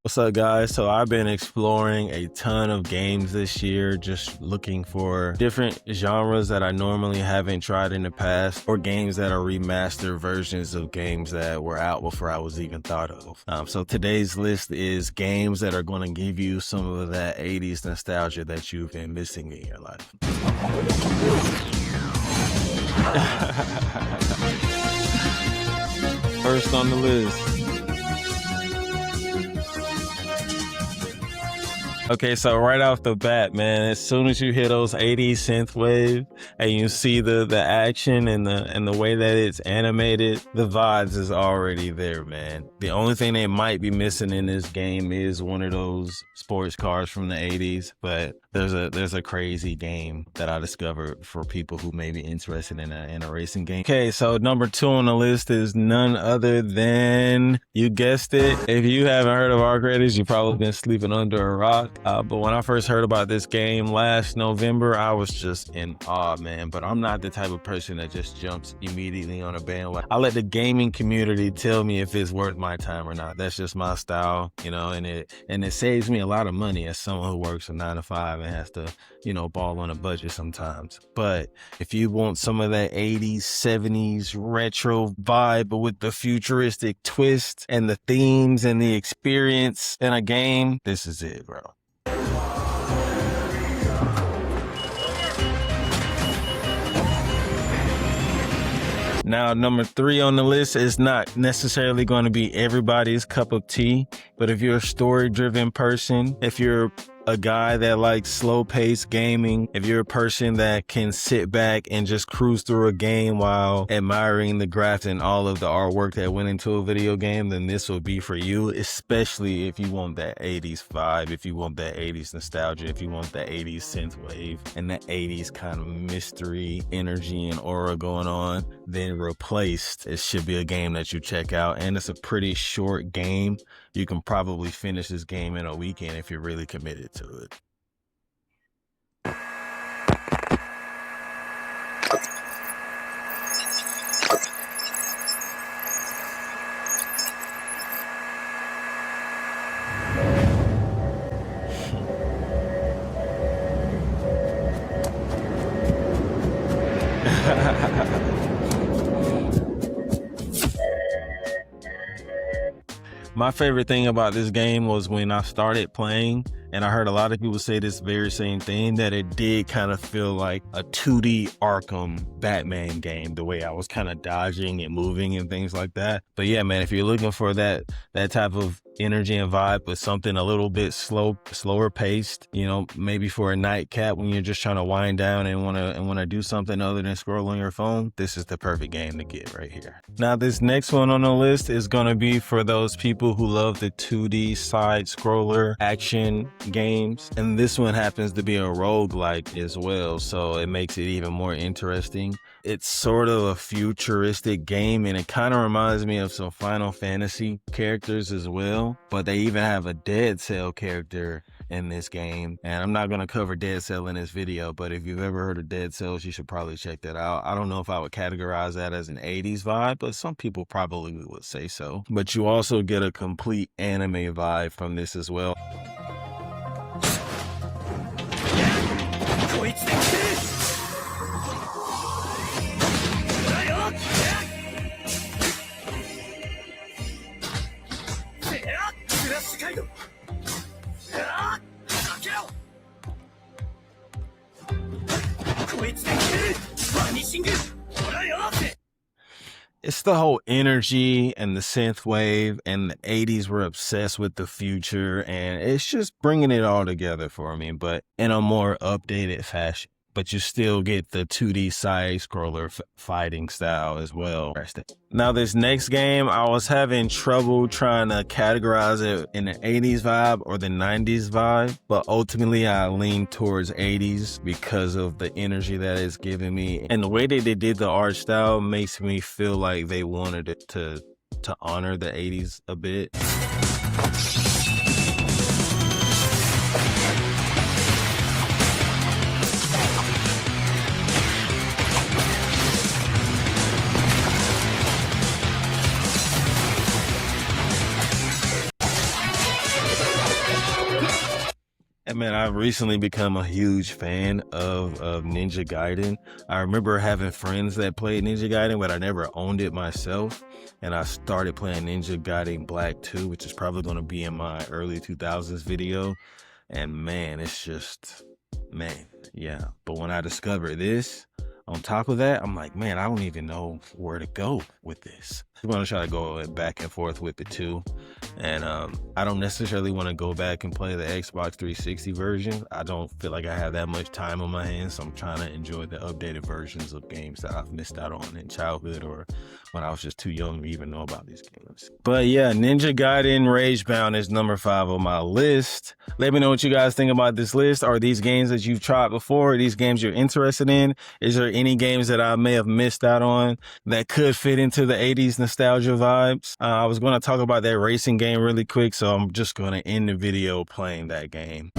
What's up, guys? So I've been exploring a ton of games this year, just looking for different genres that I normally haven't tried in the past, or games that are remastered versions of games that were out before I was even thought of. So today's list is games that are going to give you some of that 80s nostalgia that you've been missing in your life. First on the list. Okay, so right off the bat, man, as soon as you hear those 80s synthwave and you see the action and the way that it's animated, the vibes is already there, man. The only thing they might be missing in this game is one of those sports cars from the 80s, but there's a crazy game that I discovered for people who may be interested in a racing game. Okay, so number 2 on the list is none other than, you guessed it, if you haven't heard of Arc Raiders, you've probably been sleeping under a rock. But when I first heard about this game last November, I was just in awe, man. But I'm not the type of person that just jumps immediately on a bandwagon. I let the gaming community tell me if it's worth my time or not. That's just my style, you know, and it saves me a lot of money as someone who works a 9 to 5 and has to, you know, ball on a budget sometimes. But if you want some of that 80s, 70s retro vibe, but with the futuristic twist and the themes and the experience in a game, this is it, bro. Now, number 3 on the list is not necessarily going to be everybody's cup of tea, but if you're a story-driven person, if you're a guy that likes slow-paced gaming, if you're a person that can sit back and just cruise through a game while admiring the graphics and all of the artwork that went into a video game, then this will be for you, especially if you want that 80s vibe, if you want that 80s nostalgia, if you want that 80s synthwave and that 80s kind of mystery, energy, and aura going on. Then Replaced, it should be a game that you check out, and it's a pretty short game. You can probably finish this game in a weekend if you're really committed to it. My favorite thing about this game was when I started playing, and I heard a lot of people say this very same thing, that it did kind of feel like a 2D Arkham Batman game, the way I was kind of dodging and moving and things like that. But yeah, man, if you're looking for that type of energy and vibe with something a little bit slower paced, you know, maybe for a nightcap when you're just trying to wind down and want to do something other than scroll on your phone, this is the perfect game to get right here. Now, this next one on the list is going to be for those people who love the 2D side scroller action games, and this one happens to be a roguelike as well, so it makes it even more interesting. It's sort of a futuristic game, and it kind of reminds me of some Final Fantasy characters as well, but they even have a Dead Cell character in this game. And I'm not going to cover Dead Cell in this video, but if you've ever heard of Dead Cells, you should probably check that out. I don't know if I would categorize that as an 80s vibe, but some people probably would say so. But you also get a complete anime vibe from this as well. It's the whole energy and the synth wave, and the 80s were obsessed with the future, and it's just bringing it all together for me, but in a more updated fashion. But you still get the 2D side scroller fighting style as well. Now, this next game, I was having trouble trying to categorize it in the 80s vibe or the 90s vibe, but ultimately I leaned towards 80s because of the energy that it's giving me. And the way that they did the art style makes me feel like they wanted it to honor the 80s a bit. Man, I've recently become a huge fan of Ninja Gaiden. I remember having friends that played Ninja Gaiden, but I never owned it myself. And I started playing Ninja Gaiden Black 2, which is probably going to be in my early 2000s video. And man, it's just, man, yeah. But when I discovered this, on top of that, I'm like, man, I don't even know where to go with this. I'm going to try to go back and forth with it too. And I don't necessarily want to go back and play the Xbox 360 version. I don't feel like I have that much time on my hands, so I'm trying to enjoy the updated versions of games that I've missed out on in childhood or when I was just too young to even know about these games. But yeah, Ninja Gaiden Ragebound is number 5 on my list. Let me know what you guys think about this list. Are these games that you've tried before? Are these games you're interested in? Is there any games that I may have missed out on that could fit into the 80s nostalgia vibes? I was going to talk about that racing game really quick, so I'm just going to end the video playing that game.